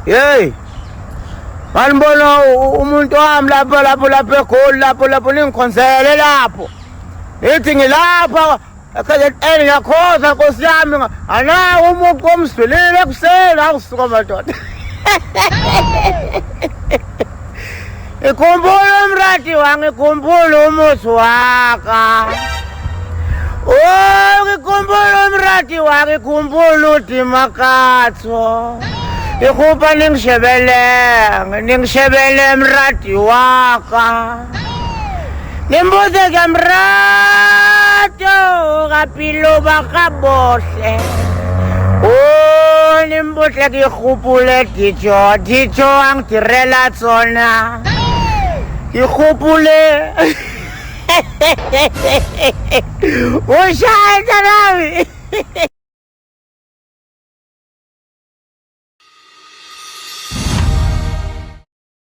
Hey, manibona umuntu wami lapho eGoli lapho ningikhonzele lapho. Ithi ngilapha ekade ngiyakhoza Nkosi yami anawo umuntu omswelile kusela akusuka madoda. Ikhumbula umrati wangu, ikhumbula umuthi waka. Oh, ngikhumbula umrati wakhe, ikhumbula udimakatho. Ikhupha ningishebele mrati waka. Nimbuze ke mrato kapilo bakabohle. Oh, nimbuze ke khupule dijo angtirela tsona. Ikhupule. Ushaya nami.